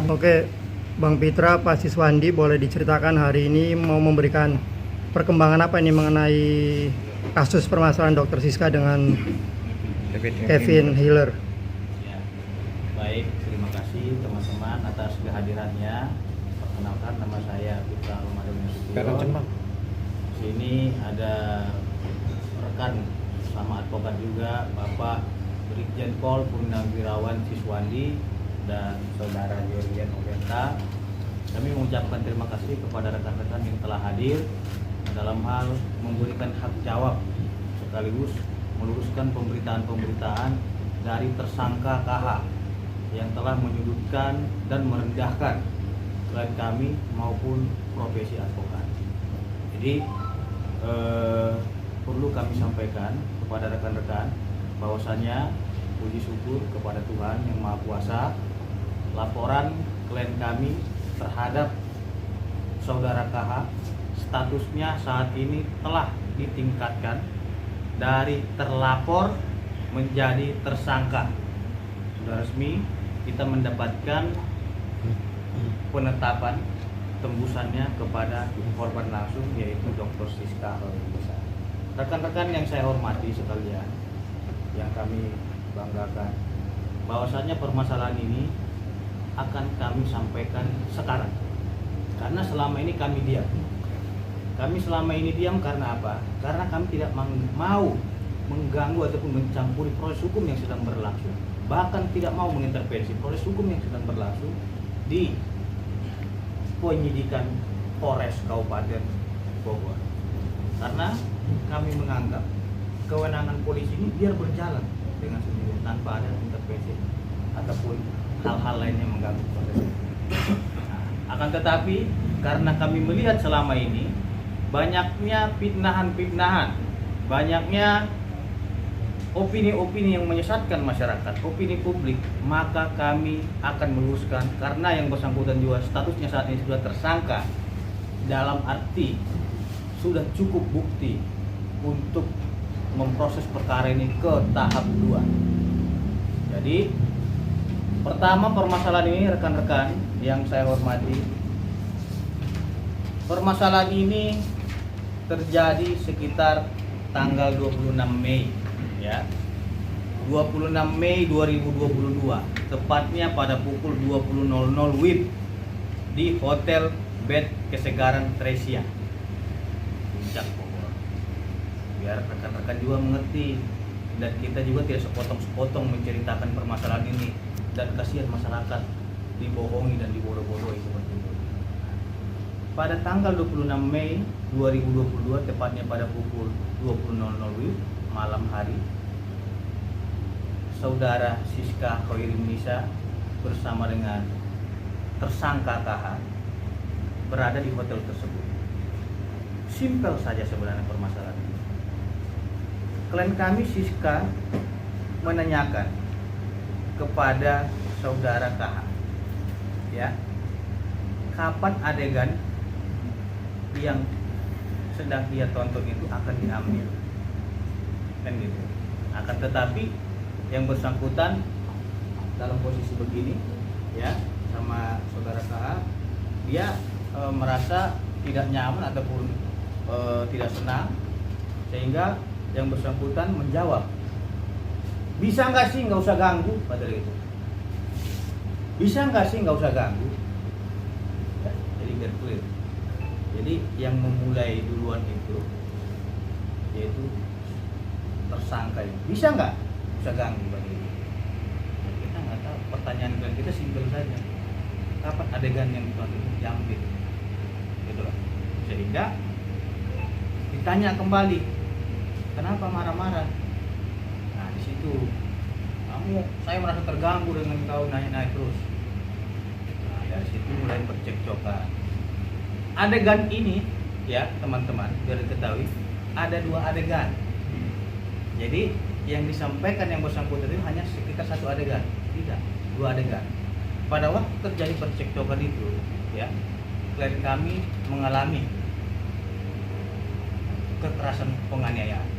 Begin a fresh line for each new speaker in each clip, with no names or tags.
Oke, Bang Pitra, Pak Siswandi, boleh diceritakan hari ini mau memberikan perkembangan apa ini mengenai kasus permasalahan Dr. Siska dengan Kevin Hiller?
Ya, baik, terima kasih teman-teman atas kehadirannya. Perkenalkan, nama saya Pitra Ramadan Nasution. Di sini ada rekan sama advokat juga, Bapak Brigjen Pol Purnawirawan Siswandi dan Saudara Jorian Ogenta. Kami mengucapkan terima kasih kepada rekan-rekan yang telah hadir dalam hal memberikan hak jawab sekaligus meluruskan pemberitaan-pemberitaan dari tersangka KH yang telah menyudutkan dan merendahkan klien kami maupun profesi advokat. Jadi perlu kami sampaikan kepada rekan-rekan bahwasannya puji syukur kepada Tuhan yang Maha Kuasa, laporan klien kami terhadap saudara KH statusnya saat ini telah ditingkatkan dari terlapor menjadi tersangka. Sudah resmi kita mendapatkan penetapan tembusannya kepada korban langsung, yaitu Dr. Siska. Rekan-rekan yang saya hormati sekalian, yang kami banggakan, bahwasannya permasalahan ini akan kami sampaikan sekarang, karena selama ini kami diam. Kami selama ini diam karena apa? Karena kami tidak mau mengganggu ataupun mencampuri proses hukum yang sedang berlangsung, bahkan tidak mau mengintervensi proses hukum yang sedang berlangsung di penyidikan Polres Kabupaten Bogor. Karena kami menganggap kewenangan polisi ini biar berjalan dengan sendirinya tanpa ada intervensi ataupun hal-hal lain yang mengganggu proses. Akan tetapi karena kami melihat selama ini banyaknya fitnahan-fitnahan, banyaknya opini-opini yang menyesatkan masyarakat, opini publik, maka kami akan meluruskan, karena yang bersangkutan juga statusnya saat ini sudah tersangka, dalam arti sudah cukup bukti untuk memproses perkara ini ke tahap 2. Jadi pertama, permasalahan ini rekan-rekan yang saya hormati, permasalahan ini terjadi sekitar tanggal 26 Mei ya. 26 Mei 2022, tepatnya pada pukul 20.00 WIB di Hotel Bed Kesegaran Tresia, Puncak Bogor. Biar rekan-rekan juga mengerti dan kita juga tidak sepotong-sepotong menceritakan permasalahan ini, dan kasihan masyarakat dibohongi dan dibodoh-bodohi seperti itu. Pada tanggal 26 Mei 2022, tepatnya pada pukul 20.00 WIB malam hari, saudara Siska Khoirunisa bersama dengan tersangka KH berada di hotel tersebut. Simpel saja sebenarnya permasalahan ini. Klien kami Siska menanyakan kepada saudara KH, ya, kapan adegan yang sedang ia tonton itu akan diambil, kan gitu. Akan tetapi yang bersangkutan dalam posisi begini, ya, sama saudara KH, dia merasa tidak nyaman ataupun tidak senang, sehingga yang bersangkutan menjawab, bisa nggak sih nggak usah ganggu, pada itu. Bisa nggak sih nggak usah ganggu. Ya, jadi biar clear. Jadi yang memulai duluan itu yaitu tersangka ini. Bisa nggak usah ganggu, pada itu. Kita nggak tahu. Pertanyaan kita simpel saja. Kapan adegan yang diambil? Gitu loh. Sehingga ditanya kembali, kenapa marah-marah? Nah, di situ saya merasa terganggu dengan kau naik-naik terus. Nah, dari situ mulai percekcokan. Adegan ini, ya teman-teman, biar diketahui, ada 2 adegan. Jadi yang disampaikan yang bersangkutan itu hanya sekitar 1 adegan, tidak 2 adegan. Pada waktu terjadi percekcokan itu, ya, klien kami mengalami kekerasan penganiayaan.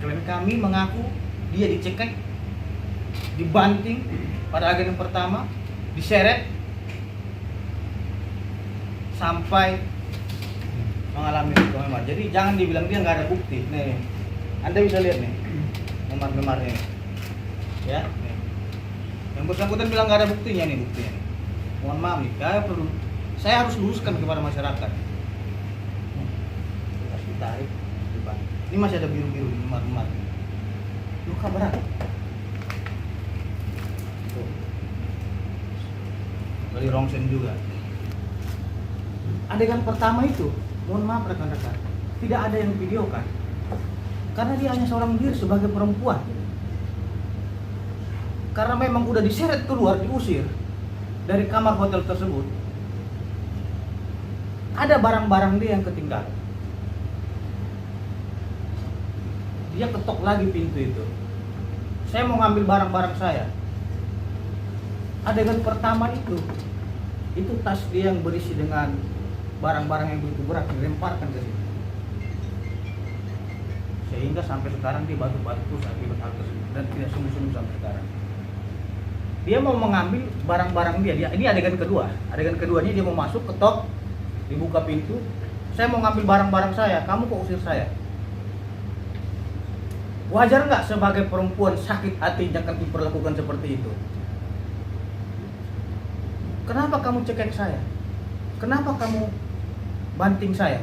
Klien kami mengaku dia dicekek, dibanting pada agen yang pertama diseret sampai mengalami luka memar. Jadi jangan dibilang dia nggak ada bukti. Nih, Anda bisa lihat nih memar-memarnya nih. Ya, nih. Yang bersangkutan bilang nggak ada buktinya nih buktinya. Mohon maaf nih, saya harus luruskan kepada masyarakat. Kasih tarik, ini masih ada biru-biru di memar-memar. Luka berat. Tuh. Dari rongsen juga. Adegan pertama itu, mohon maaf rekan-rekan, tidak ada yang videokan. Karena dia hanya seorang diri sebagai perempuan. Karena memang udah diseret keluar, diusir dari kamar hotel tersebut. Ada barang-barang dia yang ketinggalan. Dia ketok lagi pintu itu. Saya mau ngambil barang-barang saya. Adegan pertama itu tas dia yang berisi dengan barang-barang yang begitu berat dilemparkan ke situ. Sehingga sampai sekarang dia batu-batu terus akibat hal tersebut dan tidak sungguh-sungguh sampai sekarang. Dia mau mengambil barang-barang dia. Ini adegan kedua. Adegan keduanya dia mau masuk, ketok, dibuka pintu. Saya mau ngambil barang-barang saya, kamu kok usir saya? Wajar nggak sebagai perempuan sakit hatinya kan diperlakukan seperti itu? Kenapa kamu cekek saya? Kenapa kamu banting saya?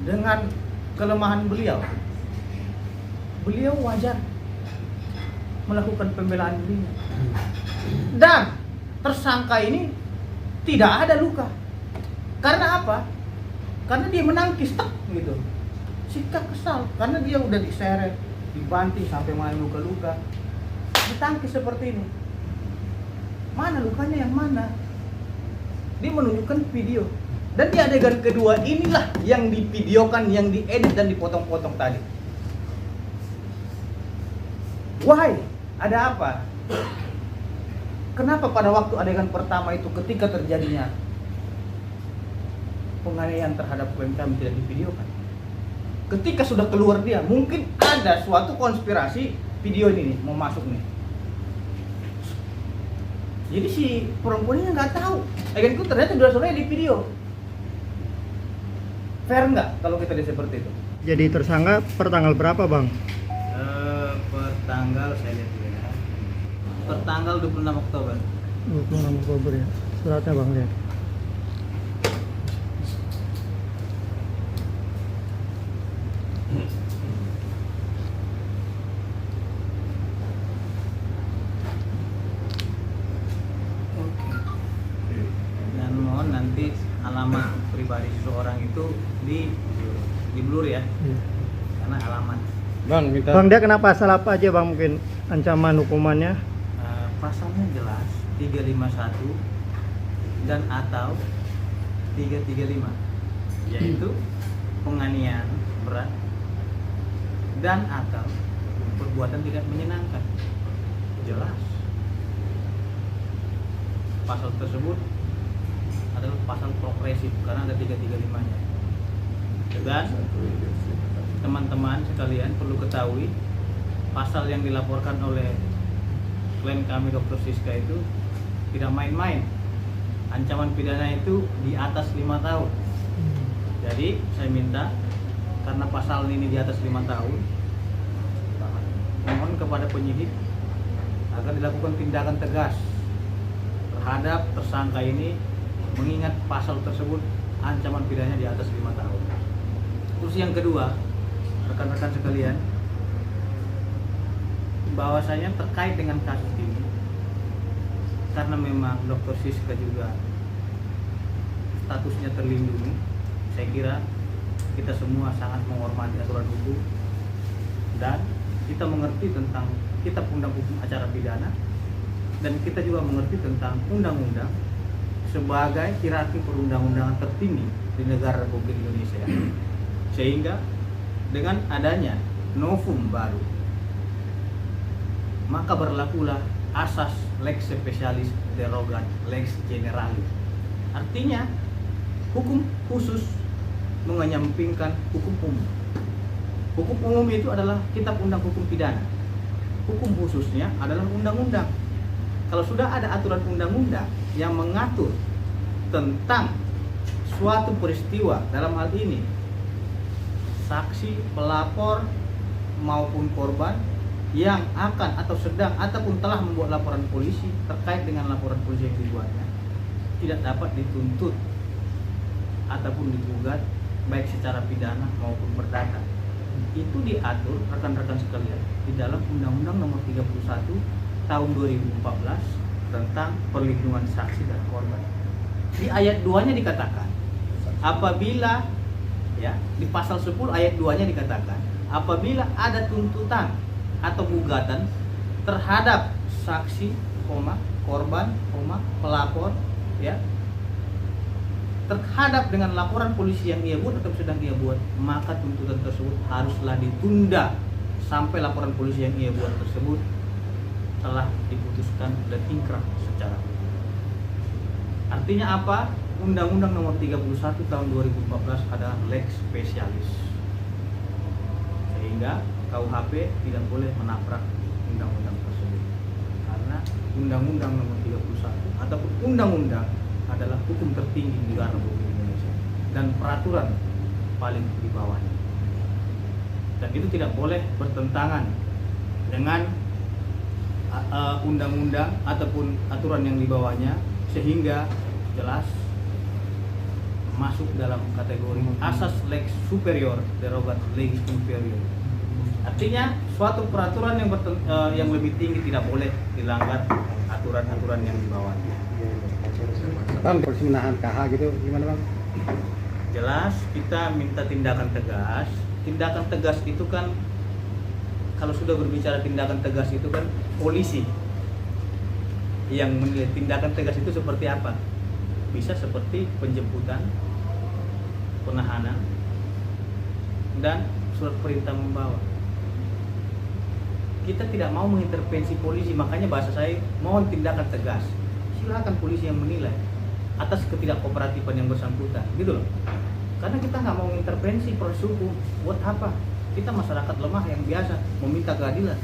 Dengan kelemahan beliau wajar melakukan pembelaan dirinya. Dan tersangka ini tidak ada luka. Karena apa? Karena dia menangkis tak gitu. Sikap kesal karena dia udah diseret, dibanting sampai mengalami luka-luka. Ditangkis seperti ini. Mana lukanya yang mana? Dia menunjukkan video. Dan di adegan kedua inilah yang divideokan, yang diedit dan dipotong-potong tadi. Why? Ada apa? Kenapa pada waktu adegan pertama itu ketika terjadinya penganiayaan terhadap UMKM tidak divideokan? Ketika sudah keluar dia, mungkin ada suatu konspirasi video ini nih, mau masuk nih. Jadi si perempuannya nggak tahu. Agenku ternyata sudah di video. Fair nggak kalau kita lihat seperti itu?
Jadi tersangka per tanggal berapa, Bang?
Per tanggal saya lihat dulu ya. Per tanggal 26 Oktober.
26 Oktober ya. Suratnya Bang lihat.
Dan mohon nanti alamat pribadi seseorang itu di blur ya. Karena alamat.
Bang, dia kena pasal apa aja, Bang? Mungkin ancaman hukumannya?
Pasalnya jelas 351 dan atau 335, yaitu penganiayaan berat dan atau perbuatan tidak menyenangkan. Jelas. Pasal tersebut adalah pasal progresif karena ada 335-nya. Dan teman-teman sekalian perlu ketahui, pasal yang dilaporkan oleh klien kami Dr. Siska itu tidak main-main. Ancaman pidana itu di atas 5 tahun. Jadi saya minta, karena pasal ini di atas 5 tahun, mohon kepada penyidik agar dilakukan tindakan tegas terhadap tersangka ini, mengingat pasal tersebut ancaman pidananya di atas 5 tahun. Terus yang kedua, rekan-rekan sekalian, bahwasanya terkait dengan kasus ini, karena memang Dr. Siska juga statusnya terlindungi, saya kira kita semua sangat menghormati aturan hukum dan kita mengerti tentang kitab undang hukum acara pidana, dan kita juga mengerti tentang undang-undang sebagai hierarki perundang-undangan tertinggi di negara Republik Indonesia. Sehingga dengan adanya novum baru, maka berlakulah asas lex specialis derogat lex generalis. Artinya hukum khusus mengenyampingkan hukum umum. Hukum umum itu adalah kitab undang hukum pidana. hukum khususnya adalah undang-undang. Kalau sudah ada aturan undang-undang yang mengatur tentang suatu peristiwa, dalam hal ini saksi, pelapor maupun korban yang akan atau sedang ataupun telah membuat laporan polisi terkait dengan laporan polisi yang dibuatnya, tidak dapat dituntut ataupun digugat baik secara pidana maupun perdata. Itu diatur rekan-rekan sekalian di dalam Undang-Undang Nomor 31 Tahun 2014 tentang perlindungan saksi dan korban. Di ayat 2-nya dikatakan, apabila ya, di pasal 10 ayat 2-nya dikatakan, apabila ada tuntutan atau gugatan terhadap saksi, korban, pelapor, ya, terhadap dengan laporan polisi yang ia buat atau sedang ia buat, maka tuntutan tersebut haruslah ditunda sampai laporan polisi yang ia buat tersebut telah diputuskan dan inkrah secara hukum. Artinya apa? Undang-Undang Nomor 31 Tahun 2014 adalah lex specialis, sehingga KUHP tidak boleh menabrak undang-undang tersebut, karena Undang-Undang Nomor 31 ataupun undang-undang adalah hukum tertinggi di negara Republik Indonesia dan peraturan paling di bawahnya, dan itu tidak boleh bertentangan dengan undang-undang ataupun aturan yang di bawahnya, sehingga jelas masuk dalam kategori asas lex superior derogat legis inferior. Artinya suatu peraturan yang lebih tinggi tidak boleh dilanggar aturan-aturan yang di bawahnya.
Bang, polisi menahan KH gitu gimana bang?
Jelas kita minta tindakan tegas. Tindakan tegas itu kan, kalau sudah berbicara tindakan tegas itu kan polisi yang menilai. Tindakan tegas itu seperti apa? Bisa seperti penjemputan, penahanan, dan surat perintah membawa. Kita tidak mau mengintervensi polisi, makanya bahasa saya mohon tindakan tegas. Silakan polisi yang menilai atas ketidakkooperatifan yang bersangkutan, gitu loh. Karena kita nggak mau mengintervensi proses hukum. Buat apa? Kita masyarakat lemah yang biasa meminta keadilan.